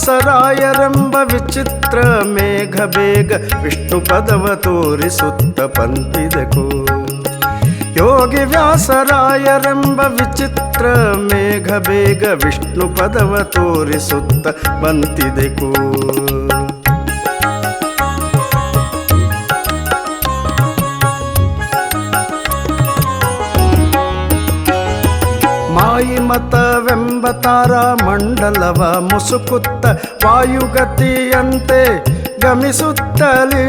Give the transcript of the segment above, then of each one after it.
ವ್ಯಾಸರಾಯರೆಂಬ ವಿಚಿತ್ರ ಮೇಘ ಬೇಗ ವಿಷ್ಣು ಪದವ ತೋರಿಸುತ್ತ ಬಂತಿದೆಕೋ. ಯೋಗಿ ವ್ಯಾಸರಾಯರೆಂಬ ವಿಚಿತ್ರ ಮೇಘ ಬೇಗ ವಿಷ್ಣು ಪದವ ತೋರಿಸುತ್ತ ಬಂತಿದೆಕೋ. ಮಾಯಿಮತವೆಂಬ ತಾರಾ ಮಂಡಲವ ಮುಸುಕುತ್ತ ವಾಯುಗತಿಯಂತೆ ಗಮಿಸುತ್ತಲೇ.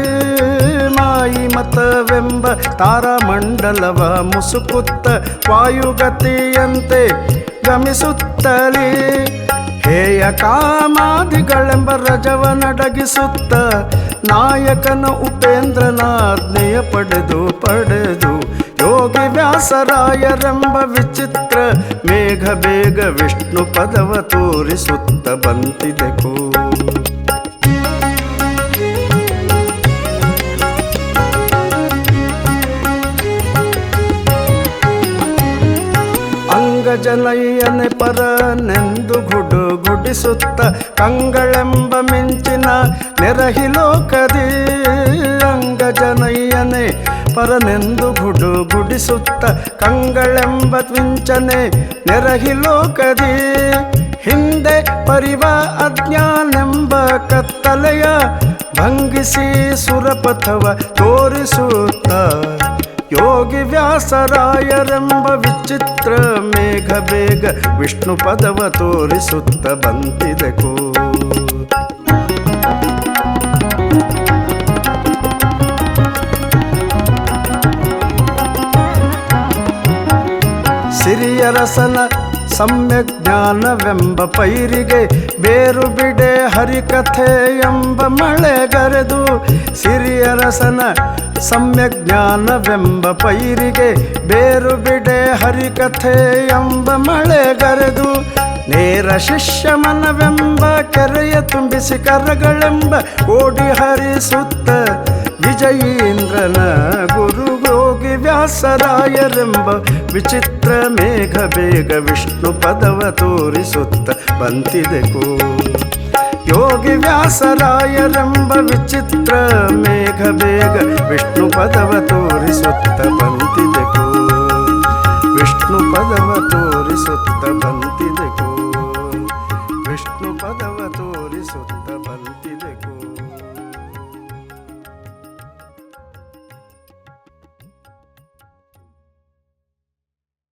ಮಾಯಿಮತವೆಂಬ ತಾರಾ ಮಂಡಲವ ಮುಸುಕುತ್ತ ವಾಯುಗತಿಯಂತೆ ಗಮಿಸುತ್ತಲೇ. ಹೇಯ ಕಾಮಾದಿಗಳೆಂಬ ರಜವ ನಡಗಿಸುತ್ತ ನಾಯಕನ ಉಪೇಂದ್ರನಾಜ್ಞೆಯ ಪಡೆದು ಯೋಗಿ ವ್ಯಾಸರಾಯರೆಂಬ ವಿಚಿತ್ರ ಮೇಘ ಬೇಗ ವಿಷ್ಣು ಪದವ ತೋರಿಸುತ್ತ ಬಂತಿದೆಕೋ. ಅಂಗಜನಯ್ಯನೆ ಪರನೆಂದು ಗುಡಿಸುತ್ತ ಕಂಗಳೆಂಬ ಮಿಂಚಿನ ನೆರಹಿಲೋಕದಿ. ಅಂಗಜನಯ್ಯನೆ ಪರನೆಂದು ಗುಡಿಸುತ್ತ ಕಂಗಳೆಂಬ ಮಿಂಚನೆ ನೆರಹಿಲೋಕದಿ. ಹಿಂದೆ ಪರಿವ ಅಜ್ಞಾನೆಂಬ ಕತ್ತಲೆಯ ಭಂಗಿಸಿ ಸುರಪಥವ ತೋರಿಸುತ್ತ ಯೋಗಿ ವ್ಯಾಸರಾಯರೆಂಬ ವಿಚಿತ್ರ ಮೇಘ ಬೇಗ ವಿಷ್ಣು ಪದವ ತೋರಿಸುತ್ತ ಬಂತಿದೆಕೋ. ಸಿರಿಯರಸನ ಸಮ್ಯಕ್ ಜ್ಞಾನವೆಂಬ ಪೈರಿಗೆ ಬೇರು ಬಿಡೆ ಹರಿಕಥೆ ಎಂಬ ಮಳೆಗರೆದು. ಸಿರಿಯರಸನ ಸಮ್ಯಕ್ ಜ್ಞಾನವೆಂಬ ಪೈರಿಗೆ ಬೇರು ಬಿಡೆ ಹರಿಕಥೆ ಎಂಬ ಮಳೆಗರೆದು. ನೇರ ಶಿಷ್ಯ ಮನವೆಂಬ ಕೆರೆಯ ತುಂಬಿಸಿ ಕರಗಳೆಂಬ ಕೋಡಿ ಹರಿಸುತ್ತ ವಿಜಯೀಂದ್ರನ ಗುರು ಯೋಗಿ ವ್ಯಾಸರಾಯರೆಂಬ ವಿಚಿತ್ರ ಮೇಘ ಬೇಗ ವಿಷ್ಣು ಪದವ ತೋರಿಸುತ್ತ ಬಂತಿದೆಕೋ. ಯೋಗಿ ವ್ಯಾಸರಾಯರೆಂಬ ವಿಚಿತ್ರ ಮೇಘ ಬೇಗ ವಿಷ್ಣು ಪದವ ತೋರಿಸುತ್ತ ಬಂತಿದೆಕೋ. ವಿಷ್ಣು ಪದವ ತೋರಿಸುತ್ತ ಬಂತಿದೆಕೋ. ವಿಷ್ಣು ಪದವ ತೋರಿಸುತ್ತ ಬಂತಿದೆ.